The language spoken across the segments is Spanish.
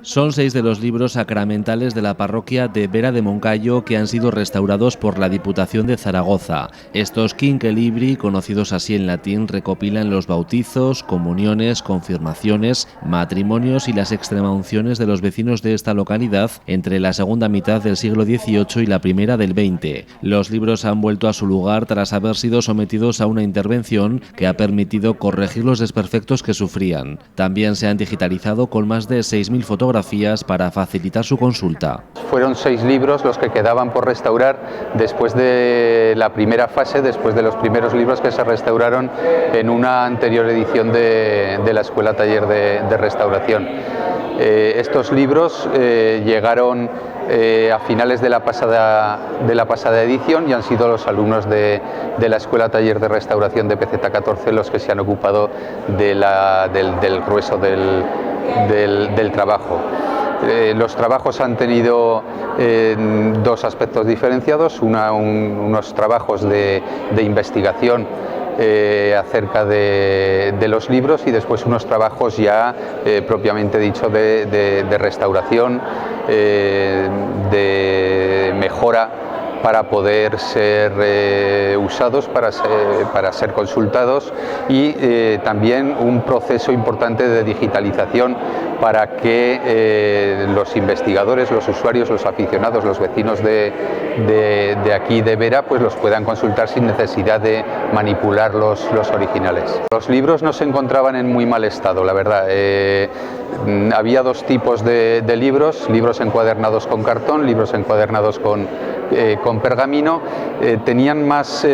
Son 6 de los libros sacramentales de la parroquia de Vera de Moncayo que han sido restaurados por la Diputación de Zaragoza. Estos quinque libri, conocidos así en latín, recopilan los bautizos, comuniones, confirmaciones, matrimonios y las extremaunciones de los vecinos de esta localidad entre la segunda mitad del siglo XVIII y la primera del XX. Los libros han vuelto a su lugar tras haber sido sometidos a una intervención que ha permitido corregir los desperfectos que sufrían. También se han digitalizado con más de 6.000 fotografías para facilitar su consulta. Fueron 6 libros los que quedaban por restaurar después de la primera fase, después de los primeros libros que se restauraron en una anterior edición de la Escuela Taller de Restauración. Estos libros llegaron a finales de la pasada edición y han sido los alumnos de la Escuela Taller de Restauración de PZ14 los que se han ocupado del grueso del trabajo. Los trabajos han tenido 2 aspectos diferenciados, unos trabajos de investigación acerca de los libros y después unos trabajos ya propiamente dicho de restauración, de mejora para poder ser usados, para ser consultados y también un proceso importante de digitalización para que los investigadores, los usuarios, los aficionados, los vecinos de aquí de Vera pues los puedan consultar sin necesidad de manipular los originales. Los libros no se encontraban en muy mal estado, la verdad. Había 2 tipos de libros encuadernados con cartón, libros encuadernados con pergamino. Tenían más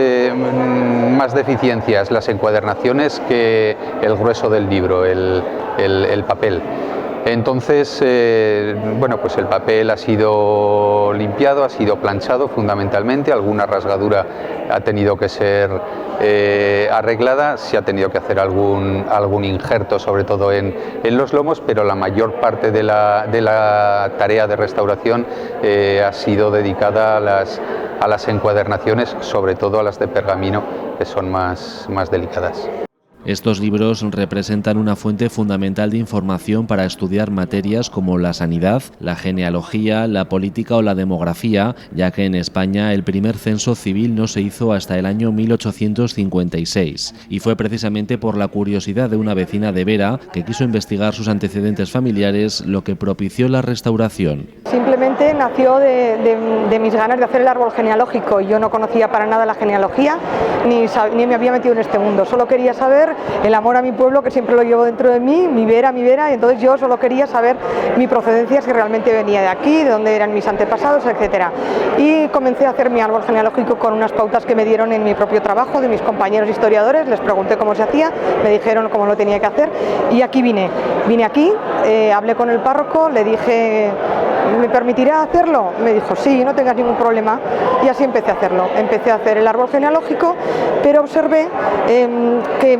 deficiencias las encuadernaciones que el grueso del libro, el papel. Entonces, bueno, pues el papel ha sido limpiado, ha sido planchado fundamentalmente, alguna rasgadura ha tenido que ser arreglada, se ha tenido que hacer algún injerto, sobre todo en los lomos, pero la mayor parte de la tarea de restauración ha sido dedicada a las encuadernaciones, sobre todo a las de pergamino, que son más delicadas. Estos libros representan una fuente fundamental de información para estudiar materias como la sanidad, la genealogía, la política o la demografía, ya que en España el primer censo civil no se hizo hasta el año 1856. Y fue precisamente por la curiosidad de una vecina de Vera que quiso investigar sus antecedentes familiares lo que propició la restauración. Simplemente nació de mis ganas de hacer el árbol genealógico. Yo no conocía para nada la genealogía, ni me había metido en este mundo. Solo quería saber el amor a mi pueblo, que siempre lo llevo dentro de mí, mi Vera, y entonces yo solo quería saber mi procedencia, si realmente venía de aquí, de dónde eran mis antepasados, etcétera. Y comencé a hacer mi árbol genealógico con unas pautas que me dieron en mi propio trabajo, de mis compañeros historiadores. Les pregunté cómo se hacía, me dijeron cómo lo tenía que hacer y aquí vine aquí, hablé con el párroco, le dije: ¿me permitirá hacerlo? Me dijo: sí, no tengas ningún problema, y así empecé a hacerlo. Empecé a hacer el árbol genealógico, pero observé que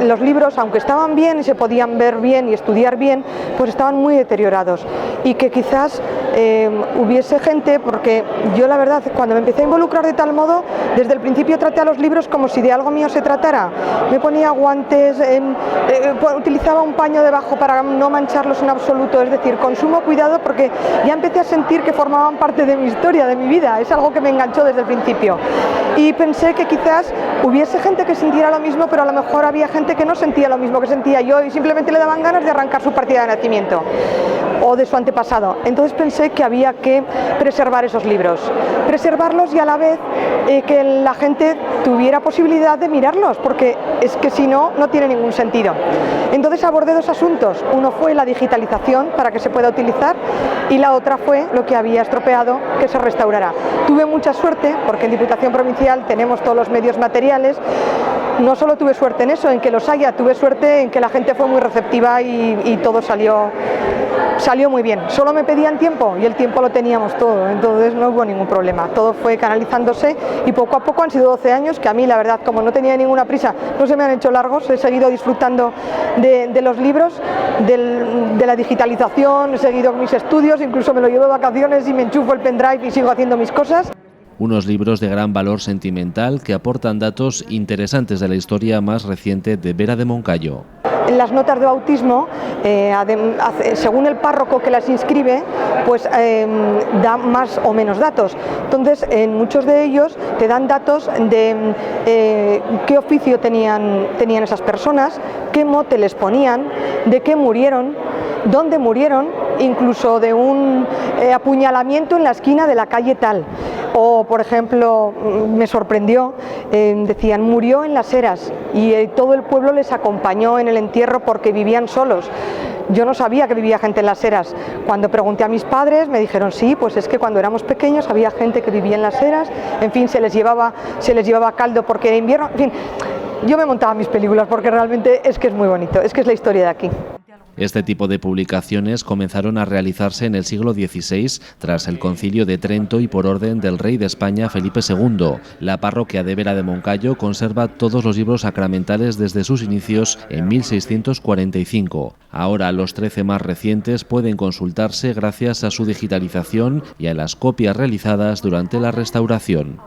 los libros, aunque estaban bien y se podían ver bien y estudiar bien, pues estaban muy deteriorados y que quizás hubiese gente, porque yo la verdad cuando me empecé a involucrar de tal modo, desde el principio traté a los libros como si de algo mío se tratara. Me ponía guantes, utilizaba un paño debajo para no mancharlos en absoluto, es decir, con sumo cuidado, porque ya empecé a sentir que formaban parte de mi historia, de mi vida. Es algo que me enganchó desde el principio y pensé que quizás hubiese gente que sintiera lo mismo, pero a lo mejor había gente que no sentía lo mismo que sentía yo y simplemente le daban ganas de arrancar su partida de nacimiento o de su antepasado. Entonces pensé que había que preservar esos libros, preservarlos y a la vez que la gente tuviera posibilidad de mirarlos, porque es que si no, no tiene ningún sentido. Entonces abordé 2 asuntos. Uno fue la digitalización para que se pueda utilizar y la otra fue lo que había estropeado, que se restaurara. Tuve mucha suerte porque en Diputación Provincial tenemos todos los medios materiales. No solo tuve suerte en eso, en que los haya, tuve suerte en que la gente fue muy receptiva y todo salió muy bien. Solo me pedían tiempo y el tiempo lo teníamos todo, entonces no hubo ningún problema. Todo fue canalizándose y poco a poco han sido 12 años que a mí, la verdad, como no tenía ninguna prisa, no se me han hecho largos. He seguido disfrutando de los libros, de la digitalización, he seguido mis estudios, incluso me lo llevo de vacaciones y me enchufo el pendrive y sigo haciendo mis cosas. Unos libros de gran valor sentimental que aportan datos interesantes de la historia más reciente de Vera de Moncayo. las notas de bautismo, según el párroco que las inscribe, pues da más o menos datos. Entonces, en muchos de ellos te dan datos de qué oficio tenían esas personas, qué mote les ponían, de qué murieron, dónde murieron, incluso de un apuñalamiento en la esquina de la calle tal. O, por ejemplo, me sorprendió, decían, murió en Las Heras y todo el pueblo les acompañó en el entierro porque vivían solos. Yo no sabía que vivía gente en Las Heras. Cuando pregunté a mis padres me dijeron, sí, pues es que cuando éramos pequeños había gente que vivía en Las Heras, en fin, se les llevaba caldo porque era invierno, en fin. Yo me montaba mis películas porque realmente es que es muy bonito, es que es la historia de aquí. Este tipo de publicaciones comenzaron a realizarse en el siglo XVI, tras el Concilio de Trento y por orden del rey de España Felipe II. La parroquia de Vera de Moncayo conserva todos los libros sacramentales desde sus inicios en 1645. Ahora los 13 más recientes pueden consultarse gracias a su digitalización y a las copias realizadas durante la restauración.